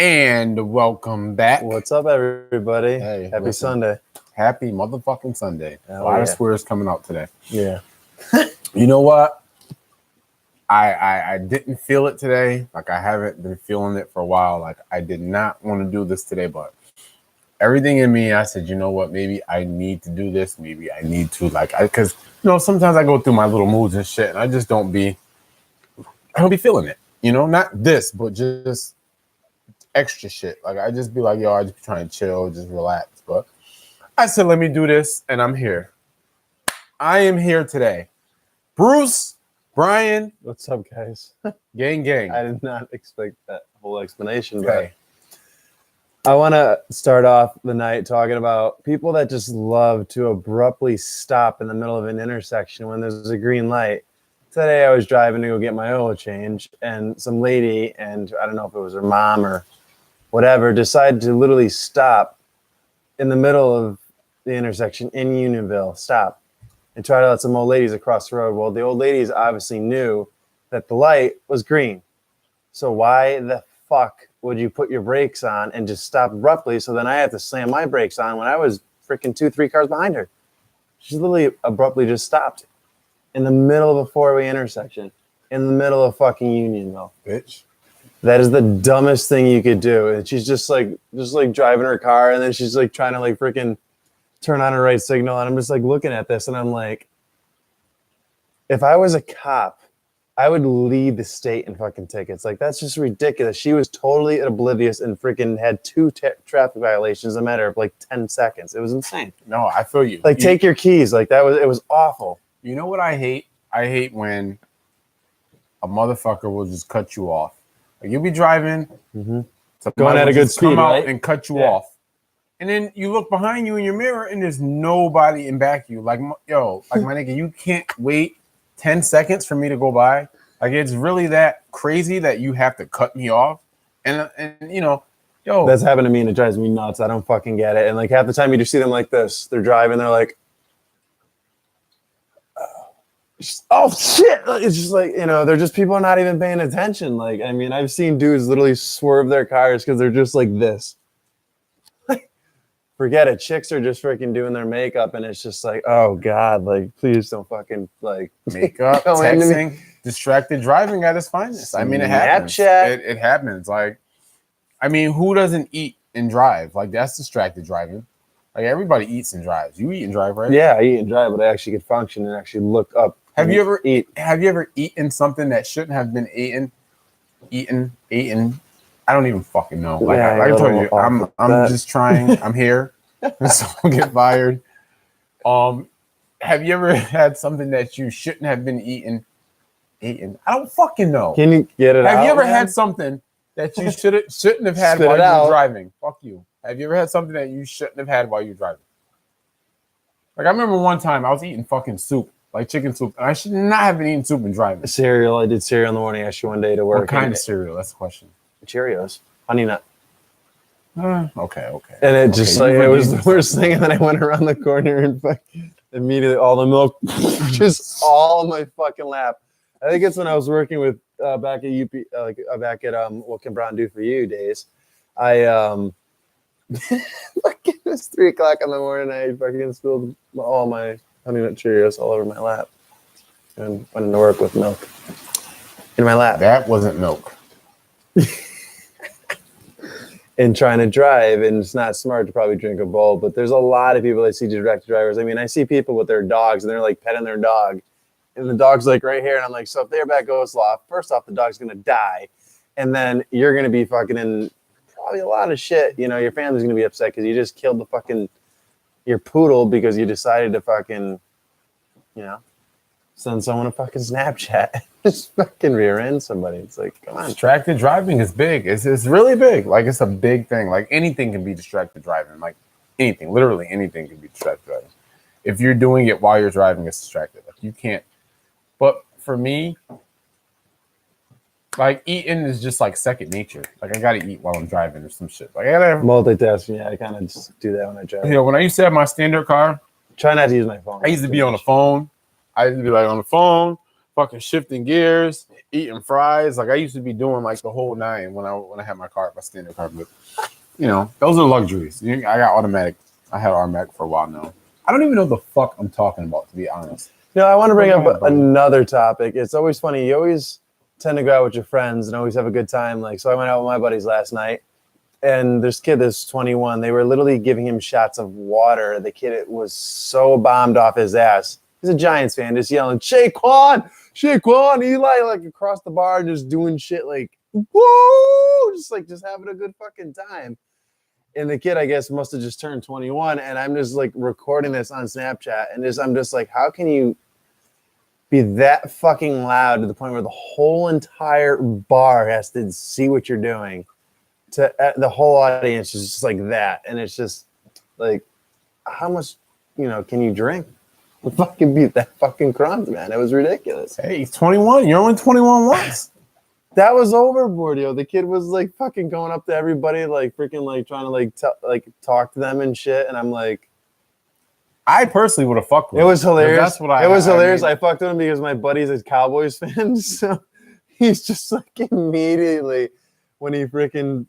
And welcome back. What's up, everybody? Hey, Happy listen. Sunday. Happy motherfucking Sunday. Oh, a lot of yeah. swears coming out today. Yeah. You know what? I didn't feel it today. Like, I haven't been feeling it for a while. Like, I did not want to do this today, but everything in me, I said, you know what? Maybe I need to do this. Maybe I need to, because, sometimes I go through my little moods and shit, and I just don't be feeling it. Not this, but just extra shit. Like, I just be like, yo, I just be trying to chill, just relax. But I said, let me do this, and I'm here. I am here today. Brurce Brian. What's up, guys? Gang. I did not expect that whole explanation, Okay. but I want to start off the night talking about people that just love to abruptly stop in the middle of an intersection when there's a green light. Today I was driving to go get my oil change, and some lady, and I don't know if it was her mom or whatever, decided to literally stop in the middle of the intersection in Unionville, stop, and try to let some old ladies across the road. Well, the old ladies obviously knew that the light was green. So why the fuck would you put your brakes on and just stop abruptly? So then I had to slam my brakes on when I was freaking 2-3 cars behind her. She literally abruptly just stopped in the middle of a four-way intersection, in the middle of fucking Unionville. Bitch. That is the dumbest thing you could do. And she's just like driving her car, and then she's like trying to like freaking turn on her right signal. And I'm just like looking at this, and I'm like, if I was a cop, I would lead the state in fucking tickets. Like, that's just ridiculous. She was totally oblivious and freaking had 2 traffic violations in a matter of like 10 seconds. It was insane. No, I feel you. Like, take your keys. Like, it was awful. You know what I hate? I hate when a motherfucker will just cut you off. Like, you'll be driving, Going at a good speed, come out right? and cut you off, and then you look behind you in your mirror, and there's nobody in back of you. Like, yo, like my nigga, you can't wait 10 seconds for me to go by. Like, it's really that crazy that you have to cut me off, and yo, That's happened to me, and it drives me nuts. I don't fucking get it. And like half the time, you just see them like this. They're driving, they're like, oh shit! It's just like, they're just people are not even paying attention. Like, I mean, I've seen dudes literally swerve their cars because they're just like this. Forget it. Chicks are just freaking doing their makeup, and it's just like, oh god, like please don't fucking like makeup, texting, distracted driving at its finest. I mean, it happens. Snapchat. It happens. Like, I mean, who doesn't eat and drive? Like, that's distracted driving. Like, everybody eats and drives. You eat and drive, right? Yeah, I eat and drive, but I actually could function and actually look up. Have you ever eaten something that shouldn't have been eaten? I don't even fucking know. Like, Yeah, I told you, I'm just trying. I'm here. So I'll get fired. Have you ever had something that you shouldn't have been eaten? I don't fucking know. Can you get it out? Have you ever man? had something that you shouldn't have had Spit while it you out. were driving? Fuck you. Have you ever had something that you shouldn't have had while you were driving? Like, I remember one time I was eating fucking soup, like chicken soup, and I should not have been eating soup and driving. Cereal. I did cereal in the morning actually one day to work. What kind of cereal? That's the question. Cheerios. Honey nut. Okay. And it just like it was the worst thing. And then I went around the corner and fucking immediately all the milk just all in my fucking lap. I think it's when I was working with back at UP, back at What Can Brown Do For You days. I fucking it was 3:00 in the morning. I fucking spilled all my Honey Nut Cheerios all over my lap and went into work with milk in my lap. That wasn't milk. And trying to drive, and it's not smart to probably drink a bowl, but there's a lot of people that see distracted drivers. I mean, I see people with their dogs, and they're like petting their dog, and the dog's like right here, and I'm like, so if the airbag goes off, first off, the dog's gonna die, and then you're gonna be fucking in probably a lot of shit. Your family's gonna be upset because you just killed the fucking your poodle because you decided to fucking, send someone a fucking Snapchat. Just fucking rear end somebody. It's like, come on. Distracted driving is big. It's really big. Like, it's a big thing. Like, anything can be distracted driving. Like, anything. Literally anything can be distracted driving. If you're doing it while you're driving, it's distracted. Like, you can't. But for me, like, eating is just like second nature. Like, I gotta eat while I'm driving or some shit. Like, I gotta have Multitasking. Yeah, I kind of just do that when I drive. when I used to have my standard car, Try not to use my phone. I used to be on the phone. I used to be like on the phone, fucking shifting gears, eating fries. Like I used to be doing like the whole nine when I had my car, my standard car. But you know, those are luxuries. I got automatic. I had automatic for a while now. I don't even know the fuck I'm talking about, to be honest. You know, I want to bring up another topic. It's always funny. You always tend to go out with your friends and always have a good time. Like, so I went out with my buddies last night, and this kid is 21. They were literally giving him shots of water. The kid was so bombed off his ass. He's a Giants fan, just yelling, Shaquan, Eli, like across the bar, just doing shit like, woo, just having a good fucking time. And the kid, I guess, must have just turned 21. And I'm just like recording this on Snapchat. And I'm just like, how can you be that fucking loud to the point where the whole entire bar has to see what you're doing? The whole audience is just like that. And it's just like, how much, can you drink? Fucking beat that fucking crumbs, man. It was ridiculous. Hey, he's 21. You're only 21 once. That was overboard, yo. The kid was like fucking going up to everybody, like freaking like trying to talk to them and shit. And I'm like, I personally would have fucked with him. It was hilarious. That's what it was hilarious. I fucked with him because my buddy's a Cowboys fan. So he's just like immediately when he freaking,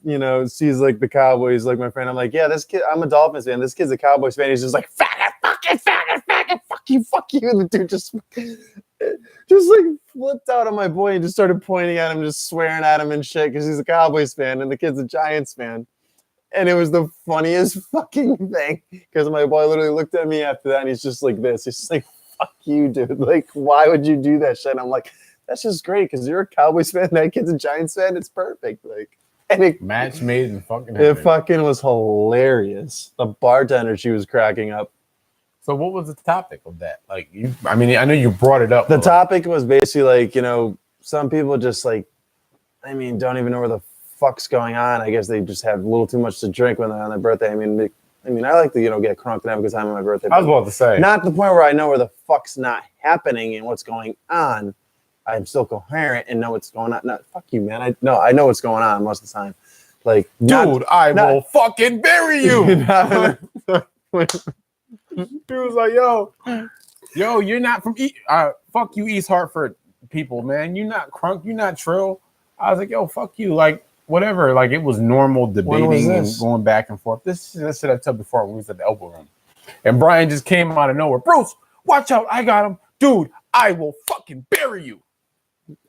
sees like the Cowboys, like my friend, I'm like, yeah, this kid, I'm a Dolphins fan. This kid's a Cowboys fan. He's just like, faggot, fuck you. And the dude just like flipped out on my boy and just started pointing at him, just swearing at him and shit because he's a Cowboys fan and the kid's a Giants fan. And it was the funniest fucking thing because my boy literally looked at me after that and he's just like this. He's just like, fuck you, dude. Like, why would you do that shit? And I'm like, that's just great because you're a Cowboys fan. That kid's a Giants fan. It's perfect. Like, and it match made and fucking it fucking was hilarious. The bartender, she was cracking up. So what was the topic of that? Like, I know you brought it up. The topic was basically like, some people just like, don't even know where the fuck's going on. I guess they just have a little too much to drink when they're on their birthday. I like to, get crunk and have a good time on my birthday. I was about to say. Not to the point where I know where the fuck's not happening and what's going on. I'm still coherent and know what's going on. No, fuck you, man. I know what's going on most of the time. Like, dude, I will fucking bury you. He was like, yo, you're not from fuck you, East Hartford people, man. You're not crunk, you're not trill. I was like, yo, fuck you. Like, whatever. Like, it was normal debating and going back and forth. This shit I told before when we was at the elbow room. And Brian just came out of nowhere. Bruce, watch out. I got him. Dude, I will fucking bury you.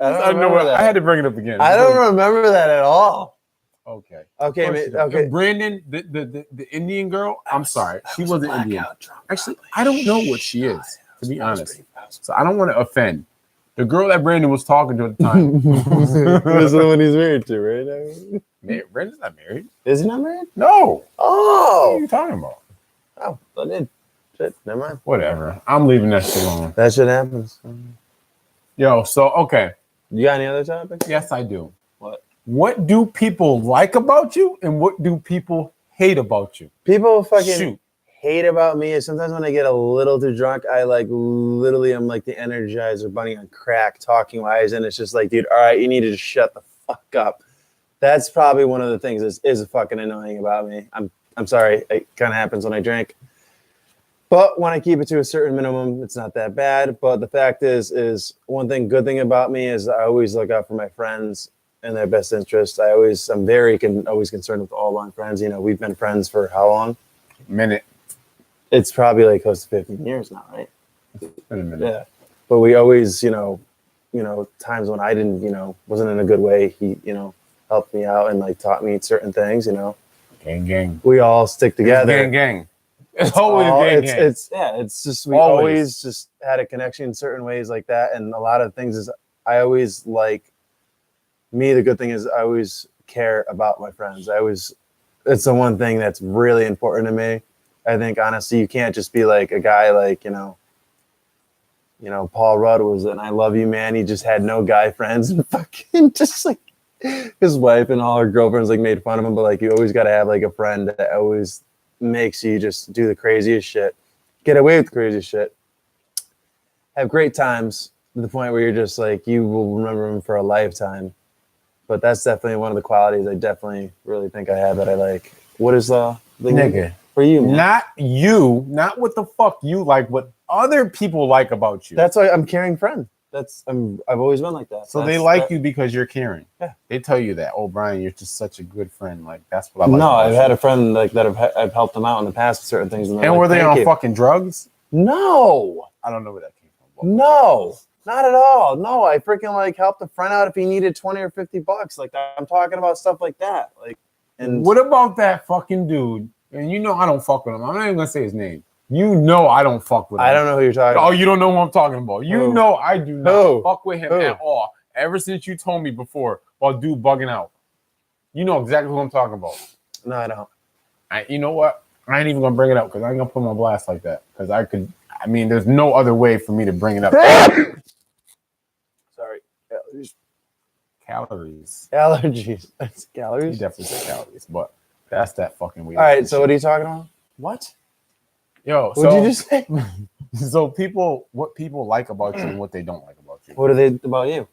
I know that. I had to bring it up again. I don't remember that at all. Okay. Okay. Brandon, the Indian girl. I'm sorry, she wasn't Indian. Actually, I don't know what she is, to be honest. So I don't want to offend the girl that Brandon was talking to at the time. This is the one he's married to, right? Brandon's not married. Is he not married? No. Oh. What are you talking about? Oh, I did. Shit, never mind. Whatever. I'm leaving that shit alone. That shit happens. Yo, so okay. You got any other topics? Yes, I do. What do people like about you and what do people hate about you? People fucking hate about me is sometimes when I get a little too drunk, I like literally I'm like the Energizer bunny on crack talking wise, and it's just like, dude, all right, you need to just shut the fuck up. That's probably one of the things is fucking annoying about me. I'm sorry, it kind of happens when I drink. But when I keep it to a certain minimum, it's not that bad. But the fact is one good thing about me is I always look out for my friends and their best interest. I'm always concerned with all my friends. We've been friends for how long? Minute. It's probably like close to 15 years now, right? It's been a minute. Yeah. But we always, times when I didn't, wasn't in a good way, he, helped me out and like taught me certain things, Gang. We all stick together. Gang. It's always gang. It's just we always just had a connection in certain ways like that. And a lot of things is I always like me. The good thing is I always care about my friends. It's the one thing that's really important to me. I think honestly, you can't just be like a guy like, Paul Rudd was, and I love you, man. He just had no guy friends and fucking just like his wife and all her girlfriends like made fun of him. But like, you always got to have like a friend that always makes you just do the craziest shit, get away with the craziest shit, have great times to the point where you're just like, you will remember him for a lifetime. But that's definitely one of the qualities I definitely really think I have that I like. What is the nigga for you, man? Not what the fuck you like, what other people like about you. That's why I'm caring friend. I've always been like that. So they like you because you're caring. Yeah. They tell you that. Oh, Brian, you're just such a good friend. Like that's what I like. No, I've had a friend like that. I've helped them out in the past with certain things. And were they on fucking drugs? No. I don't know where that came from. No, not at all. No, I freaking like helped a friend out if he needed $20 or $50. Like I'm talking about stuff like that. Like, and what about that fucking dude? And you know I don't fuck with him. I'm not even gonna say his name. You know I don't fuck with him. I don't know who you're talking about. Oh, you don't know who I'm talking about. You know I do not fuck with him at all. Ever since you told me before about dude bugging out. You know exactly who I'm talking about. No, I don't. You know what? I ain't even gonna bring it up because I ain't gonna put him on blast like that. Because there's no other way for me to bring it up. Sorry. Calories. Allergies. That's calories? He definitely said calories, but that's that fucking weird. All right, so what are you talking about? What? Yo, what did you just say? So what people like about you and what they don't like about you. What are they about you?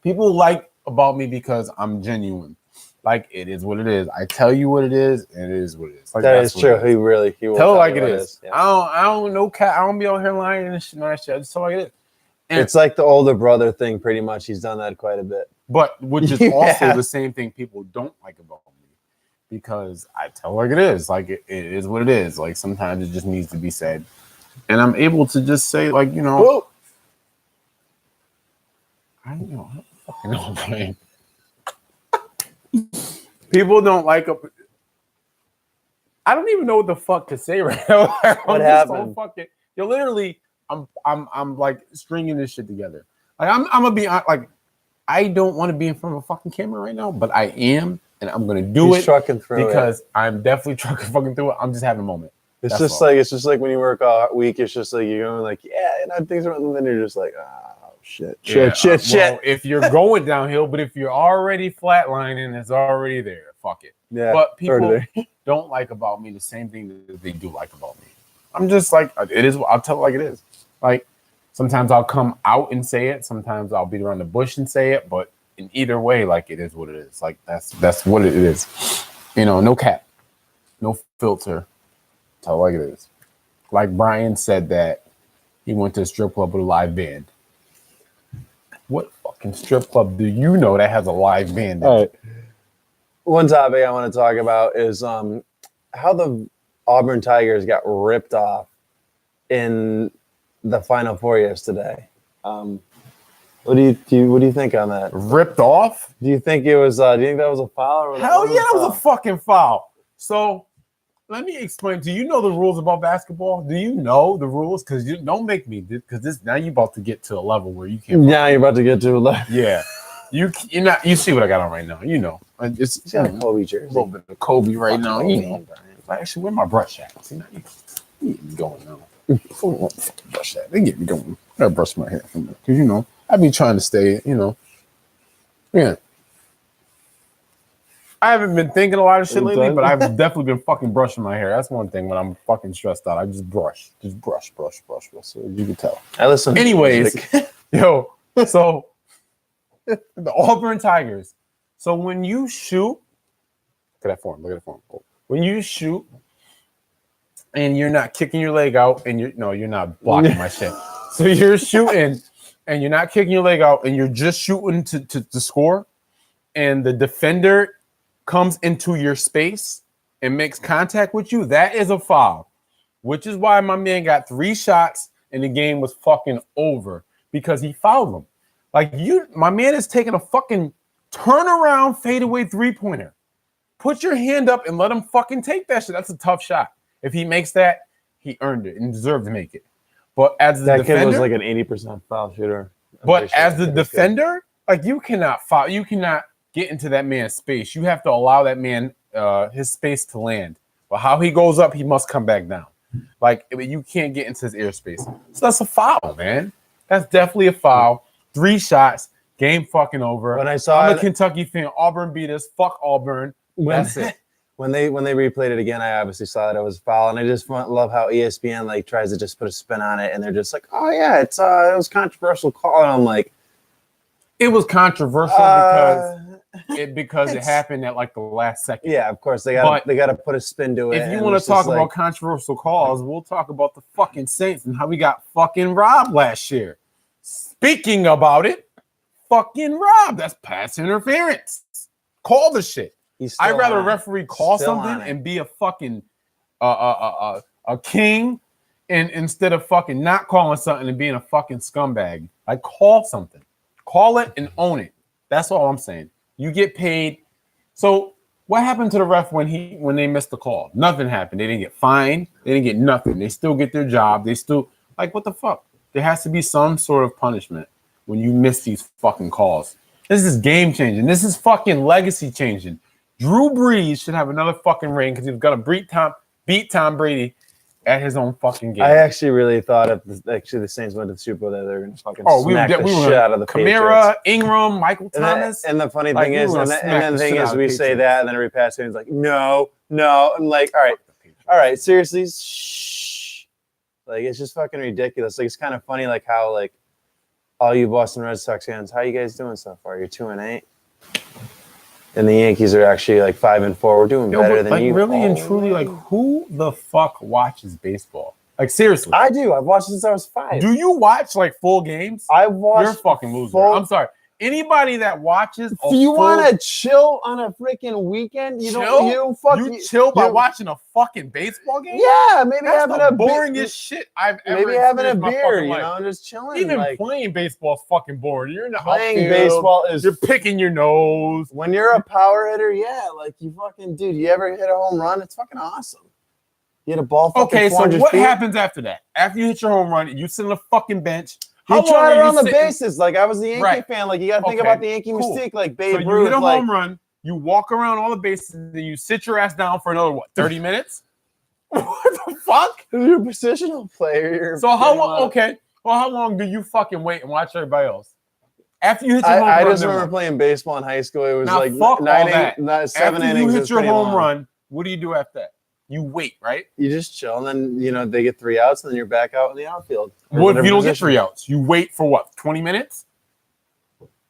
People like about me because I'm genuine. Like it is what it is. I tell you what it is, and it is what it is. Like that is true. He will tell it like it is. Yeah. I don't know. I don't be out here lying and shit. I just tell like it is. And it's like the older brother thing, pretty much. He's done that quite a bit. But which is also the same thing people don't like about me, because I tell like it is. Like it is what it is. Like sometimes it just needs to be said, and I'm able to just say like Whoa. I don't know. I don't fucking know, Brian. People don't like a. I don't even know what the fuck to say right now. What happened? You're literally. I'm like stringing this shit together. Like I'm gonna be like, I don't want to be in front of a fucking camera right now, but I am, and I'm gonna do it because I'm definitely trucking fucking through it. I'm just having a moment. It's just like when you work all week, it's just like you're going like, things are, and then you're just like, shit. Well, if you're going downhill, but if you're already flatlining, it's already there. Fuck it. Yeah. But people don't like about me the same thing that they do like about me. I'm just like, it is. I'll tell it like it is. Like sometimes I'll come out and say it. Sometimes I'll beat around the bush and say it. But in either way, like it is what it is. Like that's what it is. No cap, no filter. Tell it like it is. Like Brian said that he went to a strip club with a live band. What fucking strip club do you know that has a live band? All right. One topic I want to talk about is how the Auburn Tigers got ripped off in the Final Four yesterday. What do you think on that? Ripped off? Do you think it was? Do you think that was a foul? Hell yeah, that was a fucking foul. So let me explain. Do you know the rules about basketball? Do you know the rules? Because you don't make me. Because this now you're about to get to a level where you can't. Now you're about to get to a level. Yeah, you're not. You see what I got on right now? It's got a Kobe jersey. A little bit of Kobe right now. Actually, where my brush at? See, now you get me going now. Brush that. They get me going. I gotta brush my hair because I be trying to stay. Yeah. I haven't been thinking a lot of shit lately, but I've definitely been fucking brushing my hair. That's one thing when I'm fucking stressed out. I just brush. So you can tell. I listen. Anyways, so the Auburn Tigers. So when you shoot, look at that form. When you shoot and you're not kicking your leg out and you're not blocking my shit. So you're shooting and you're not kicking your leg out and you're just shooting to score, and the defender comes into your space and makes contact with you, that is a foul. Which is why my man got 3 shots and the game was fucking over because he fouled him. Like my man is taking a fucking turnaround fadeaway 3-pointer. Put your hand up and let him fucking take that shit. That's a tough shot. If he makes that, he earned it and deserved to make it. But as the defender, kid was like an 80% foul shooter. But as the defender, like you cannot foul. You cannot get into that man's space. You have to allow that man his space to land. But how he goes up, he must come back down. Like you can't get into his airspace. So that's a foul, man. That's definitely a foul. 3 shots, game fucking over. When I'm a Kentucky fan. Auburn beat us. Fuck Auburn. That's it. When they replayed it again, I obviously saw that it was a foul, and I just love how ESPN like tries to just put a spin on it, and they're just like, "Oh yeah, it was controversial call," and I'm like, "It was controversial because it happened at like the last second." Yeah, of course they got to put a spin to it. If you want to talk about controversial calls, we'll talk about the fucking Saints and how we got fucking robbed last year. Speaking about it, fucking Rob, that's pass interference. Call the shit. I'd rather a referee call something and be a fucking a king, and instead of fucking not calling something and being a fucking scumbag. Like, call something. Call it and own it. That's all I'm saying. You get paid. So what happened to the ref when they missed the call? Nothing happened. They didn't get fined. They didn't get nothing. They still get their job. They still, like, what the fuck? There has to be some sort of punishment when you miss these fucking calls. This is game changing. This is fucking legacy changing. Drew Brees should have another fucking ring because he's gonna beat Tom Brady at his own fucking game. I actually really thought if the Saints went to the Super Bowl that they were gonna fucking smack the shit out of the Kamara, Patriots. Ingram, Michael Thomas. And the funny thing is, and then the thing is, we say that, and then every pass is like, no. I'm like, all right, seriously, shh. Like, it's just fucking ridiculous. Like, it's kind of funny, like how like all you Boston Red Sox fans, how you guys doing so far? You're 2-8. And the Yankees are actually like 5-4. We're doing better than you. Really and truly, like, who the fuck watches baseball? Like, seriously. I do. I've watched since I was 5. Do you watch like full games? I watch. You're a fucking loser. I'm sorry. Anybody that watches, if you want to chill on a freaking weekend, you chill by watching a fucking baseball game. Yeah, maybe that's having the a boringest shit I've ever. Maybe having a beer, you know, just chilling. Even like, playing baseball is fucking boring. You're in the playing outfield, baseball is. You're picking your nose. When you're a power hitter, yeah, like you fucking dude. You ever hit a home run? It's fucking awesome. You hit a ball. Okay, so what feet? happens after that? After you hit your home run, you sit on the fucking bench. You try around the bases. Like, I was a Yankee fan. Like, you got to think about the Yankee mystique. Like, Babe Ruth. You hit a home run, you walk around all the bases, and then you sit your ass down for another, 30 minutes? What the fuck? You're a positional player. So how long? Okay. Well, how long do you fucking wait and watch everybody else? After you hit your home run. I just remember playing baseball in high school. It was like 7 innings. After you hit your home run, what do you do after that? You wait, right? You just chill, and then they get 3 outs, and then you're back out in the outfield. What if you don't get 3 outs? You wait for what? 20 minutes?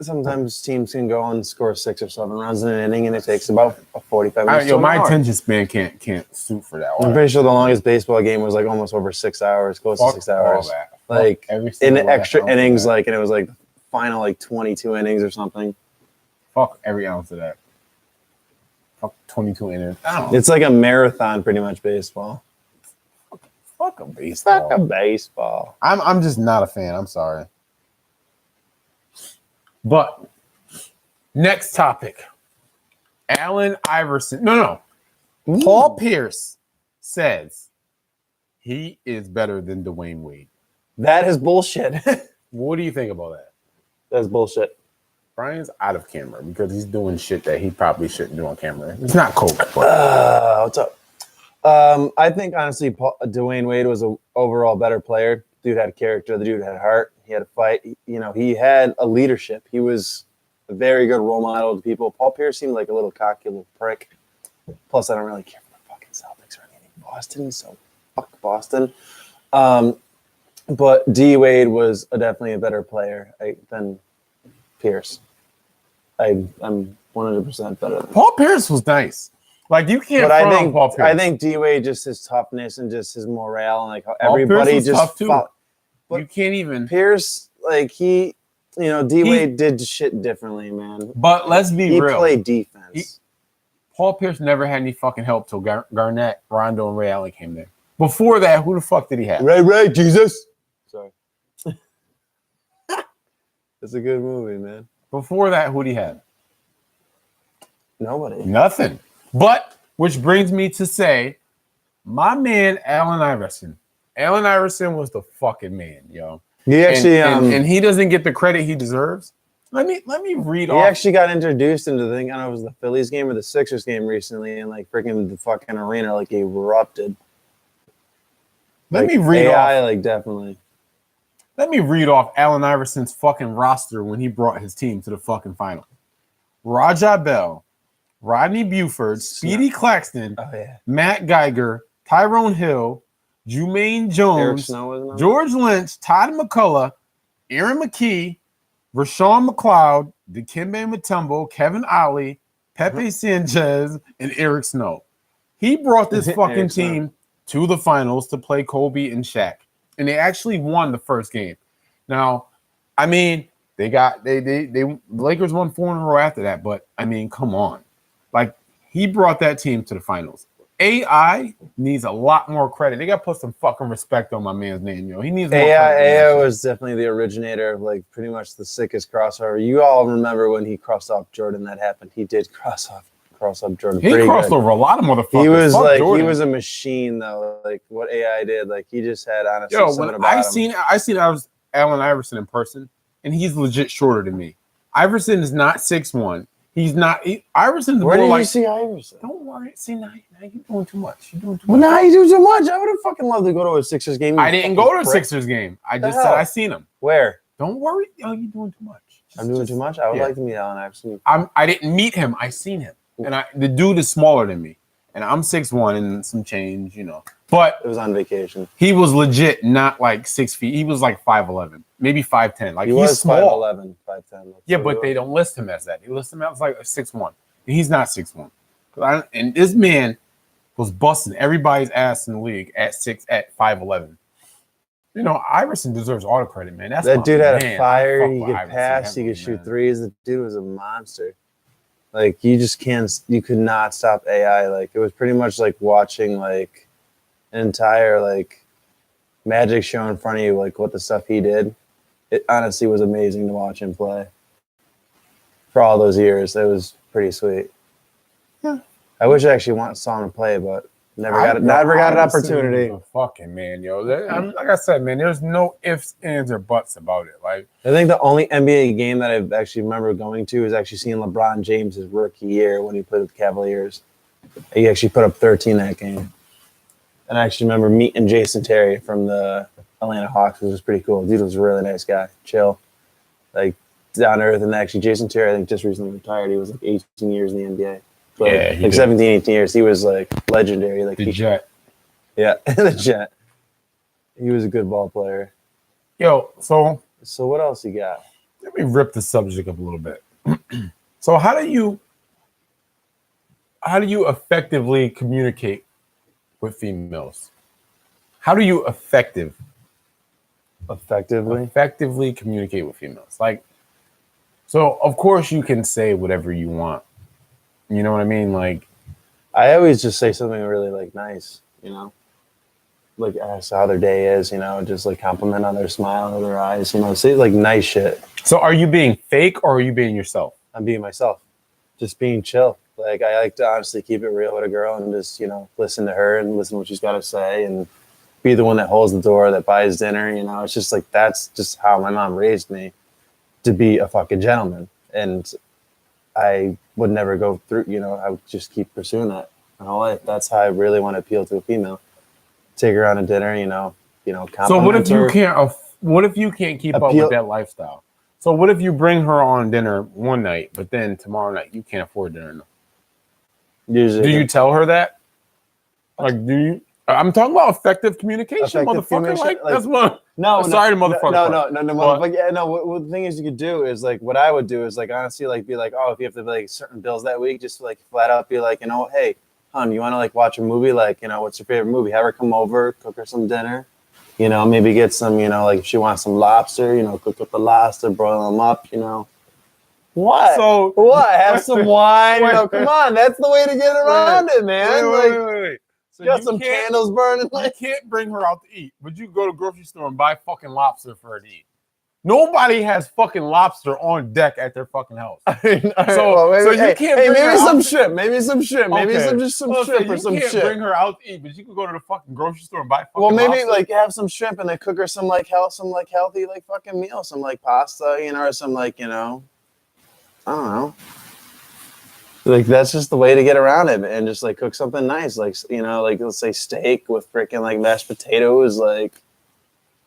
Sometimes teams can go and score 6 or 7 runs in an inning, and it takes about 45 minutes. My attention span can't suit for that. I'm pretty sure the longest baseball game was like almost over 6 hours, close to 6 hours. Like in the extra innings, like, and it was like the final like 22 innings or something. Fuck every ounce of that. 22 innings. It's like a marathon, pretty much, baseball. Fuck a baseball. Fuck a baseball. I'm just not a fan. I'm sorry. But next topic. Allen Iverson. No. Ooh. Paul Pierce says he is better than Dwayne Wade. That is bullshit. What do you think about that? That's bullshit. Brian's out of camera because he's doing shit that he probably shouldn't do on camera. It's not cool. What's up? I think, honestly, Dwayne Wade was an overall better player. Dude had character. The dude had heart. He had a fight. He had a leadership. He was a very good role model to people. Paul Pierce seemed like a little cocky little prick. Plus, I don't really care for the fucking Celtics or anything. Boston, so fuck Boston. But D. Wade was definitely a better player than Pierce. I'm 100% better than Paul Pierce was nice. Like, you can't. But I think D Wade, just his toughness and just his morale, and like how everybody just tough too. You can't even. Pierce, like D Wade did shit differently, man. But let's be real. He played defense. Paul Pierce never had any fucking help till Garnett, Rondo, and Ray Allen came there. Before that, who the fuck did he have? Ray, Jesus. Sorry. It's a good movie, man. Before that, who'd he have? Nobody. Nothing. But, which brings me to say, my man, Allen Iverson. Allen Iverson was the fucking man, yo. He actually, and he doesn't get the credit he deserves. Let me read off. He actually got introduced into the thing. I don't know if it was the Phillies game or the Sixers game recently, and like freaking the fucking arena like erupted. Let me read AI, off. Like, definitely. Let me read off Allen Iverson's fucking roster when he brought his team to the fucking final. Rajah Bell, Rodney Buford, Speedy Claxton, Matt Geiger, Tyrone Hill, Jermaine Jones, George Lynch, Todd McCullough, Aaron McKee, Rashawn McLeod, Dikembe Mutombo, Kevin Ollie, Pepe Sanchez, and Eric Snow. He brought this fucking team to the finals to play Kobe and Shaq. And they actually won the first game. Now, I mean, the Lakers won 4 in a row after that, but I mean, come on. Like, he brought that team to the finals. AI needs a lot more credit. They got to put some fucking respect on my man's name, yo. He needs more credit. AI was definitely the originator of like pretty much the sickest crossover. You all remember when he crossed off Jordan? That happened. He did cross off Jordan. He crossed over a lot of motherfuckers. He was like Jordan. he was a machine though. Like what AI did, like he just had honestly. Yo, when I seen Allen Iverson in person, and he's legit shorter than me. Iverson is not 6'1". He's not. Iverson's Where more did like. You see Iverson? Don't worry. See now you're doing too much. You're doing too Well, much. now you do too much. I would have fucking loved to go to a Sixers game. I didn't go to a Sixers game. I just said I seen him. Where? Don't worry. Yo, you're doing too much. I'm doing too much. I would like to meet Allen Iverson. I didn't meet him. I seen him, and the dude is smaller than me, and I'm 6'1" and some change, you know. But it was on vacation. He was legit not like 6 feet. He was like 5'11", maybe 5'10". Like he's was small. 5'11", 5'10". Yeah, but they don't list him as that. They list him as like a 6'1". He's not 6'1". And this man was busting everybody's ass in the league at 5'11". You know, Iverson deserves all the credit, man. That dude had a fire. He could pass. He could shoot threes. The dude was a monster. Like you just can't. You could not stop AI. Like it was pretty much like watching like an entire like magic show in front of you. Like what the stuff he did. It honestly was amazing to watch him play. For all those years, it was pretty sweet. Yeah. I wish I actually saw him play, but never got an opportunity. Fucking man, yo. Like I said, man, there's no ifs, ands, or buts about it. Like I think the only NBA game that I actually remember going to is actually seeing LeBron James' rookie year when he played with the Cavaliers. He actually put up 13 that game. And I actually remember meeting Jason Terry from the Atlanta Hawks, which was pretty cool. Dude was a really nice guy, chill, like down to earth. And actually, Jason Terry, I think, just recently retired. He was like 18 years in the NBA. But yeah, like 17, 18 years. He was like legendary. Like the Jet. Yeah, the Jet. He was a good ball player. Yo, so what else you got? Let me rip the subject up a little bit. So how do you effectively communicate with females? How do you effectively communicate with females? Like, so of course you can say whatever you want. You know what I mean? Like, I always just say something really like nice, you know, like ask how their day is, you know, just like compliment on their smile or their eyes, you know, say like nice shit. So are you being fake or are you being yourself? I'm being myself, just being chill. Like I like to honestly keep it real with a girl and just, you know, listen to her and listen to what she's got to say and be the one that holds the door, that buys dinner. You know, it's just like, that's just how my mom raised me, to be a fucking gentleman. And I would never go through, you know, I would just keep pursuing that my whole life. That's how I really want to appeal to a female. Take her on a dinner, you know, so what if you can't keep up with that lifestyle? So what if you bring her on dinner one night, but then tomorrow night you can't afford dinner? No. Usually, do you tell her that? Like, do you? I'm talking about effective communication, motherfucker. Like that's one. No, sorry, to motherfucker. No, motherfucker. Yeah, no. What the thing is, you could do is like what I would do is like honestly, like be like, oh, if you have to like certain bills that week, just like flat out be like, you know, hey, hon, you want to like watch a movie? Like, you know, what's your favorite movie? Have her come over, cook her some dinner. You know, maybe get some, you know, like if she wants some lobster, you know, cook up the lobster, broil them up, you know. What? So what? Have some wine. You know, come on. That's the way to get around it, man. Wait. So got some candles burning. You can't bring her out to eat, but you go to the grocery store and buy fucking lobster for her to eat. Nobody has fucking lobster on deck at their fucking house. So you can't. Hey, maybe some shrimp. Maybe some shrimp. Maybe some shrimp or some shit. You can't bring her out to eat, but you can go to the fucking grocery store and buy fucking maybe lobster. like have some shrimp and then cook her some like healthy like fucking meal, some like pasta, you know, or some like, you know, I don't know. Like that's just the way to get around it, and just like cook something nice, like, you know, like let's say steak with freaking like mashed potatoes, like,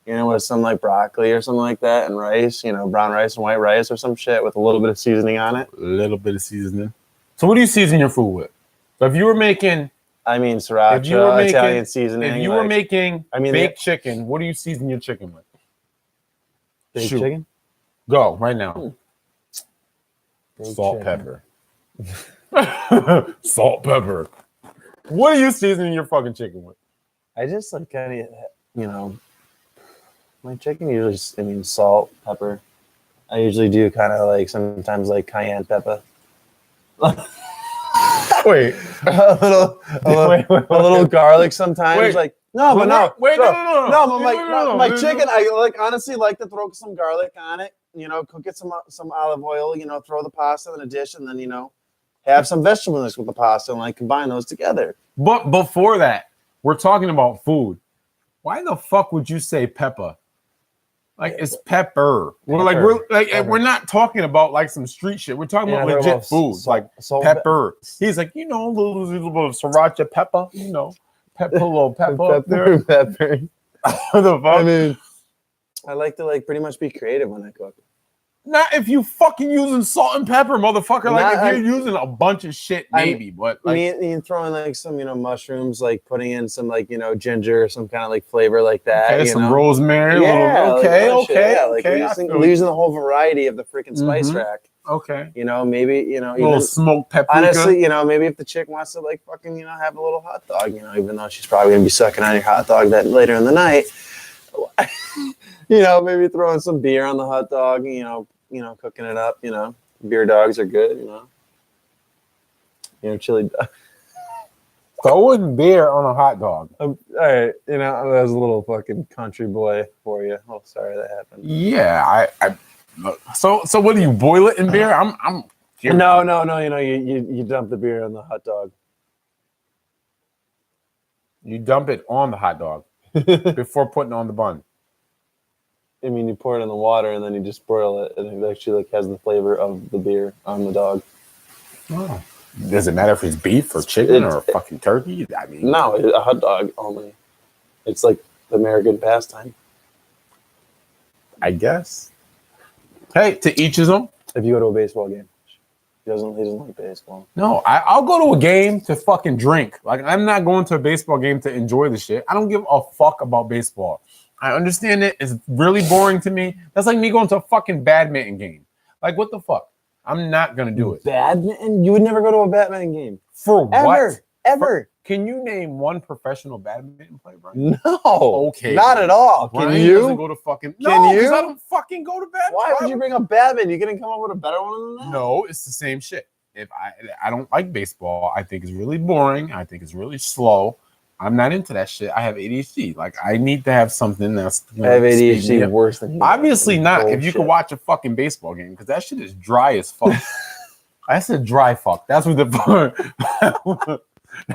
you know, with some like broccoli or something like that, and rice, you know, brown rice and white rice or some shit with a little bit of seasoning on it. A little bit of seasoning. So what do you season your food with? So if you were making, sriracha, Italian seasoning. If you were making baked chicken, what do you season your chicken with? Baked chicken? Go right now. Salt, pepper. Salt, pepper. What are you seasoning your fucking chicken with? I just like kind of, you know, my chicken usually, salt, pepper, I usually do kind of like sometimes like cayenne pepper. Wait. a little garlic sometimes. Wait. Like no, but no. Wait, no. My chicken. I like honestly like to throw some garlic on it. Cook it some olive oil. Throw the pasta in a dish, and then have some vegetable mix with the pasta and like combine those together. But before that, we're talking about food. Why the fuck would you say pepper? Like it's pepper. We're not talking about like some street shit. We're talking about legit food, like pepper. He's like, a little bit of sriracha pepper, little pepper up there. Pepper. The fuck? I mean, I like to like pretty much be creative when I cook. Not if you fucking using salt and pepper, motherfucker. Like if you're using a bunch of shit, maybe. But like you throwing like some, mushrooms, like putting in some like, ginger, some kind of like flavor like that. Okay, some rosemary. Yeah. Okay. Using the whole variety of the freaking spice rack. Okay. Maybe, a little smoked paprika. Honestly, maybe if the chick wants to like fucking, have a little hot dog, even though she's probably gonna be sucking on your hot dog that later in the night. Maybe throwing some beer on the hot dog, cooking it up, beer dogs are good, chili dog. Throwing beer on a hot dog. All right, that was a little fucking country boy for you. Oh, sorry that happened. Yeah, so what do you boil it in beer? I'm curious. No, you dump the beer on the hot dog. You dump it on the hot dog before putting on the bun. I mean, you pour it in the water and then you just boil it, and it actually like has the flavor of the beer on the dog. Oh. Does it matter if it's beef or chicken or fucking turkey? I mean, no, a hot dog only. It's like the American pastime, I guess. Hey, to each his own. If you go to a baseball game, he doesn't like baseball. No, I'll go to a game to fucking drink. Like I'm not going to a baseball game to enjoy the shit. I don't give a fuck about baseball. I understand it. It's really boring to me. That's like me going to a fucking badminton game. Like, what the fuck? I'm not going to do it. Badminton? You would never go to a badminton game. For what? Ever. Can you name one professional badminton player, Brian? No. Okay. Not at all. Brian can you? Doesn't go to fucking... No, because I don't fucking go to badminton. Why would you bring up badminton? You couldn't come up with a better one than that? No, it's the same shit. If I don't like baseball. I think it's really boring. I think it's really slow. I'm not into that shit. I have ADHD. Like, I need to have something that's... I have ADHD worse than you. Obviously not. Bullshit. If you could watch a fucking baseball game, because that shit is dry as fuck. I said dry fuck. That's what the fuck...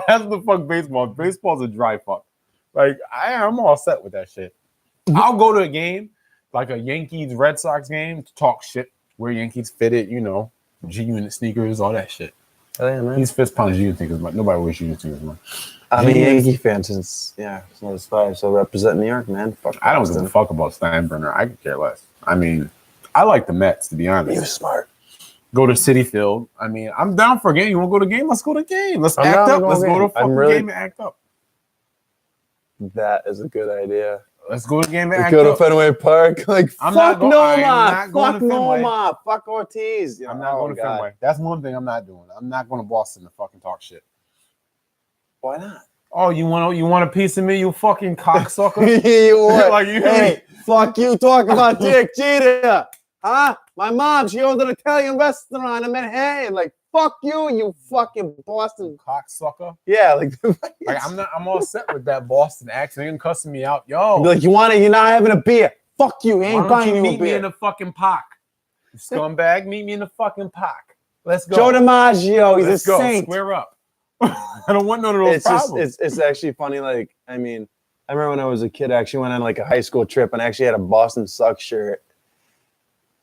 That's the fuck baseball. Baseball's a dry fuck. Like, I'm all set with that shit. I'll go to a game, like a Yankees Red Sox game, to talk shit, wear Yankees fitted, G-Unit sneakers, all that shit. Oh, yeah, man. These fist pound G-Unit sneakers, but nobody wears G-Unit sneakers, man. I'm a Yankee fan since '05, so represent New York, man. Fuck I don't give a fuck about Steinbrenner. I could care less. I mean, I like the Mets, to be honest. You're smart. Go to Citi Field. I mean, I'm down for a game. You want to go to a game? Let's go to a game. Let's act up. Let's go to a fucking game and act up. That is a good idea. Let's go to a game and act go up. to Fenway Park. Like, fuck Noma. Fuck Noma. Fuck Ortiz. I'm not going to Fenway. That's one thing I'm not doing. I'm not going to Boston to fucking talk shit. Why not? Oh, you want a piece of me, you fucking cocksucker? Hey, fuck you, talk about Dick Jeter. Huh? My mom, she owns an Italian restaurant in Manhattan. Like, fuck you, you fucking Boston cocksucker. Yeah, I'm all set with that Boston accent. You're cussing me out. Yo. Like, you're not having a beer. Fuck you, ain't buying you a beer. Meet me in the fucking park. You scumbag, meet me in the fucking park. Let's go. Joe DiMaggio, he's a saint. Square up. I don't want none of those problems. It's actually funny. Like, I mean, I remember when I was a kid, I actually went on like a high school trip and I actually had a Boston Sox shirt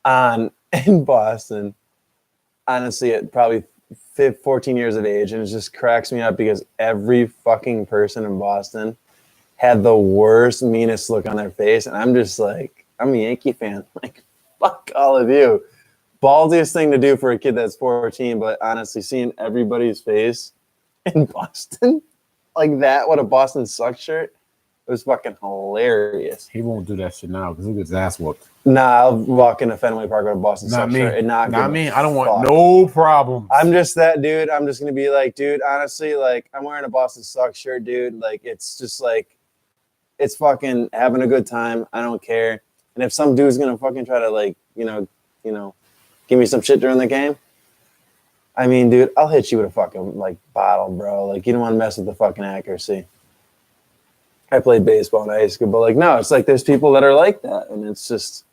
on in Boston. Honestly, at probably 14 years of age, and it just cracks me up because every fucking person in Boston had the worst, meanest look on their face, and I'm just like, I'm a Yankee fan. Like, fuck all of you. Ballsiest thing to do for a kid that's 14, but honestly, seeing everybody's face in Boston like that, what a Boston Sox shirt, it was fucking hilarious. He won't do that shit now because he'll get his ass whooped. Nah, I'll walk into Fenway Park with a Boston Sox shirt and not me. I don't want no problems. I'm just that dude. I'm just gonna be like, dude, honestly, like, I'm wearing a Boston Sox shirt, dude. Like, it's just like, it's fucking having a good time. I don't care. And if some dude's gonna fucking try to, like, give me some shit during the game. I mean, dude, I'll hit you with a fucking like bottle, bro. Like you don't want to mess with the fucking accuracy. I played baseball in high school, but like no, it's like there's people that are like that, and it's just,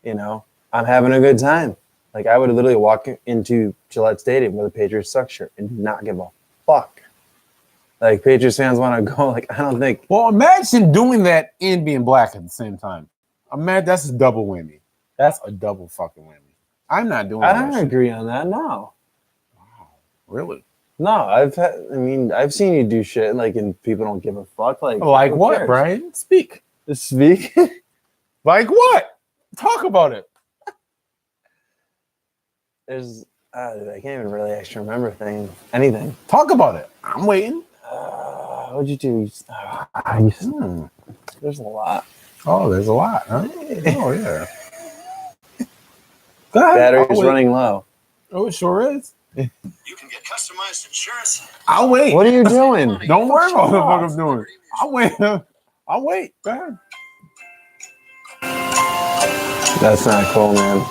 I'm having a good time. Like I would literally walk into Gillette Stadium with a Patriots suck shirt and not give a fuck. Like Patriots fans want to go. Like I don't think. Well, imagine doing that and being black at the same time. Imagine that's a double whammy. That's a double fucking whammy. I'm not doing. I don't agree on that. No. Wow, really? No, I've seen you do shit like, and people don't give a fuck. Like what, cares? Brian? Speak. Speak. Like what? Talk about it. There's, I can't even really actually remember anything. Talk about it. I'm waiting. What'd you do? There's a lot. Oh, there's a lot, huh? Oh, yeah. Go ahead. Battery's running low. Oh, it sure is. You can get customized insurance. I'll wait. What are you doing? Don't worry about what I'm doing. I'll wait. I'll wait. Go ahead. That's not cool, man.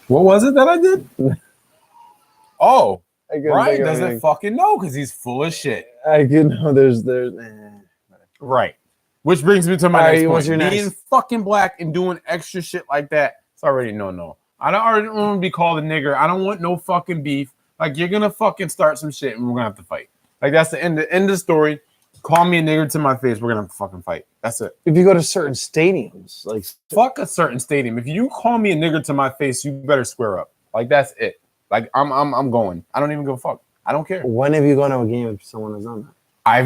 What was it that I did? Oh, Brian doesn't fucking know because he's full of shit. I could know there's right. Which brings me to my next point. What's your Being next? fucking black and doing extra shit like that, it's already no. I don't already want to be called a nigger. I don't want no fucking beef. Like you're gonna fucking start some shit and we're gonna have to fight. Like that's the end of the story. Call me a nigger to my face, we're gonna have to fucking fight. That's it. If you go to certain stadiums, like fuck a certain stadium. If you call me a nigger to my face, you better square up. Like that's it. Like I'm going. I don't even give a fuck. I don't care. When have you gone to a game if someone has done that? I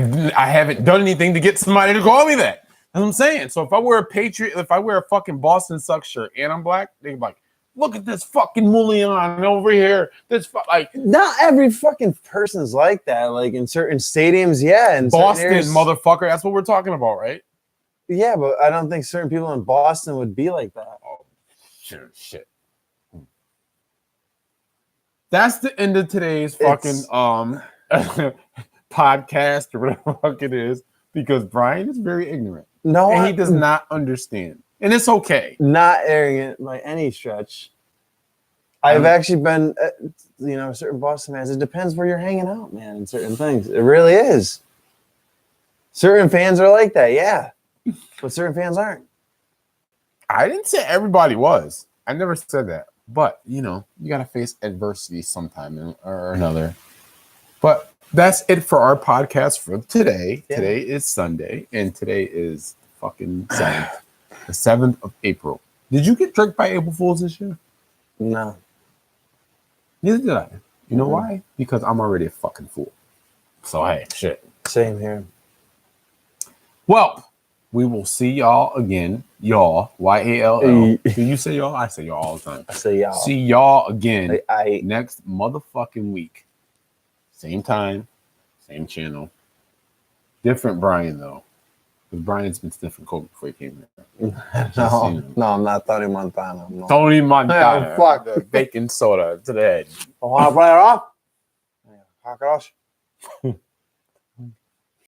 haven't done anything to get somebody to call me that. That's what I'm saying. So if I wear a Patriot, if I wear a fucking Boston Sucks shirt and I'm black, they're like, look at this fucking mullion over here. Like not every fucking person's like that. Like in certain stadiums, yeah. In Boston, motherfucker. That's what we're talking about, right? Yeah, but I don't think certain people in Boston would be like that. Oh, shit. That's the end of today's fucking podcast or whatever the fuck it is, because Brian is very ignorant. No, and he does not understand. And it's okay. Not arrogant by any stretch. I've actually been, certain Boston fans. It depends where you're hanging out, man, and certain things. It really is. Certain fans are like that, yeah. But certain fans aren't. I didn't say everybody was. I never said that. But, you got to face adversity sometime or another. But that's it for our podcast for today. Yeah. Today is Sunday, and today is fucking 7th. The 7th of April. Did you get tricked by April Fools this year? No. Neither did I. You know why? Because I'm already a fucking fool. So, hey, shit. Same here. Well, we will see y'all again. Y'all, Y-A-L-L. Do you say y'all? I say y'all all the time. I say y'all. See y'all again I next motherfucking week. Same time, same channel. Different Brian, though. Because Brian's been sniffing coke before he came here. No, I'm not Tony Montana. No. Tony Montana. Yeah, fuck. The baking soda to the head. I want to play it off? Yeah, knock it off.